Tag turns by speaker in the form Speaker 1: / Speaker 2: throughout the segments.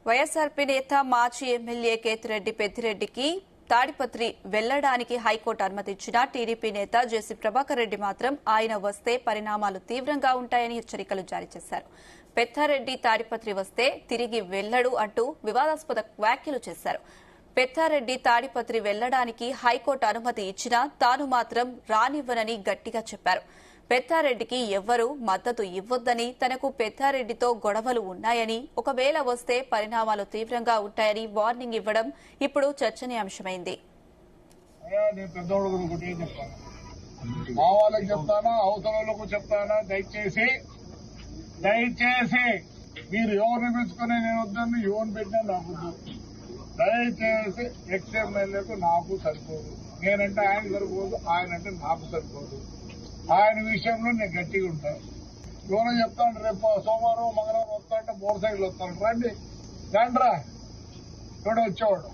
Speaker 1: YSRP నేత మాజీ MLA Kethireddy పెద్దిరెడ్డికి Tadipatri వెళ్లడానికి హైకోర్టు అనుమతిచ్చిన టీడీపీ నేత జేసీ ప్రభాకర్ రెడ్డి మాత్రం ఆయన వస్తే పరిణామాలు తీవ్రంగా ఉంటాయని హెచ్చరికలు జారీ చేశారు. పెద్దారెడ్డి తాడిపత్రి వస్తే తిరిగి వెళ్లడు అంటూ వివాదాస్పద వ్యాఖ్యలు చేశారు. పెద్దారెడ్డి తాడిపత్రి వెళ్లడానికి హైకోర్టు అనుమతి ఇచ్చినా తాను మాత్రం రానివ్వనని గట్టిగా చెప్పారు. పెద్దారెడ్డికి ఎవ్వరూ మద్దతు ఇవ్వొద్దని, తనకు పెద్దారెడ్డితో గొడవలు ఉన్నాయని, ఒకవేళ వస్తే పరిణామాలు తీవ్రంగా ఉంటాయని వార్నింగ్ ఇవ్వడం ఇప్పుడు చర్చనీయాంశమైంది.
Speaker 2: మా వాళ్ళకి చెప్తానా, అవసరాలకు చెప్తానా, దయచేసి మీరు ఎవరిని పెంచుకునే నేను వద్దని ఎవరిని పెట్టినా నాకు దయచేసి ఎక్స్ఎమ్మెల్యేకు నాకు సరిపోదు. నేనంటే ఆయన సరిపోదు, ఆయన అంటే నాకు సరిపోదు. ఆయన విషయంలో నేను గట్టిగా ఉంటాను. ఎవరో చెప్తాను రేపు సోమవారం మంగళవారం వస్తానంటే మోటార్ సైకిల్ వస్తాను, రండి రండ్రా ఇక్కడ వచ్చేవాడు.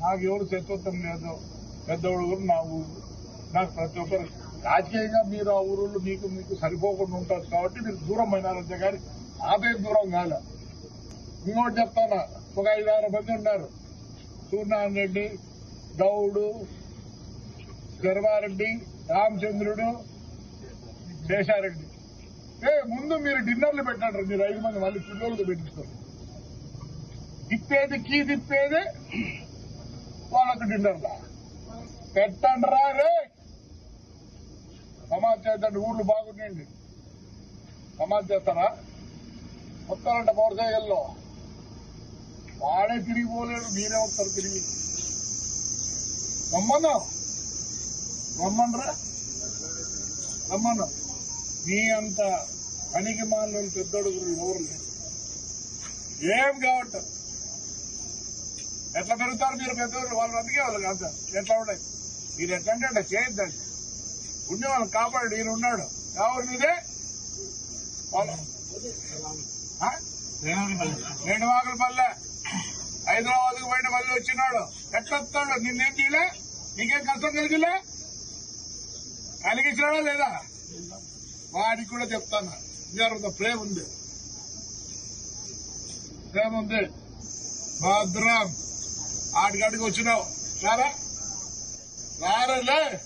Speaker 2: నాకు ఎవరు శత్రుత్వం లేదు. పెద్దవాడు కూడా నా ఊరు, నాకు ప్రతి ఒక్కరు రాజకీయంగా మీరు ఆ ఊరులో మీకు సరిపోకుండా ఉంటారు కాబట్టి మీరు దూరం అయినారంతే కానీ ఆపే దూరం కాదు. ఇంకోటి చెప్తానా, ఒక 5-6 మంది ఉన్నారు. సూర్యనారాయణ రెడ్డి, గౌడు, గర్వారెడ్డి, రామచంద్రుడు, శేషారెడ్డి. ముందు మీరు డిన్నర్లు పెట్టండి. మీరు 5 మంది మళ్ళీ పిల్లలతో పెట్టిస్తారు. తిప్పేది వాళ్ళకు డిన్నర్లా పెట్టండి రా రే. సమాజ్ చేద్దండి, ఊర్లు బాగున్నాయండి. సమాజ్ చేస్తారా? వస్తారంట మోటార్ సైకిల్లో. వాడే తిరిగి పోలేడు, మీరే వస్తారు తిరిగి. రమ్మనరా మీ అంత పనికి మాలిన పెద్దడుగురు ఎవరు లేదు. ఏం కావట్లేదు. ఎట్లా పెరుగుతారు మీరు పెద్దవాళ్ళు? వాళ్ళు అందుకే వాళ్ళు కాదు సార్. ఎట్లా ఉన్నాయి మీరు ఎట్లంటే అట్లా చేయొద్దండి. ఉండే వాళ్ళని కాపాడు. ఈయన ఉన్నాడు ఎవరు మీదే వేణువాకలపల్లె హైదరాబాద్కు బయట మళ్ళీ వచ్చినాడు. ఎట్లా వస్తాడు? నిన్నేం చేయలే? నీకేం కష్టం కలిగించినాడా లేదా? వాడికి కూడా చెప్తాను, ప్రేమ ఉంది. భద్రం ఆడికాడికి వచ్చినావు రారా రారలే.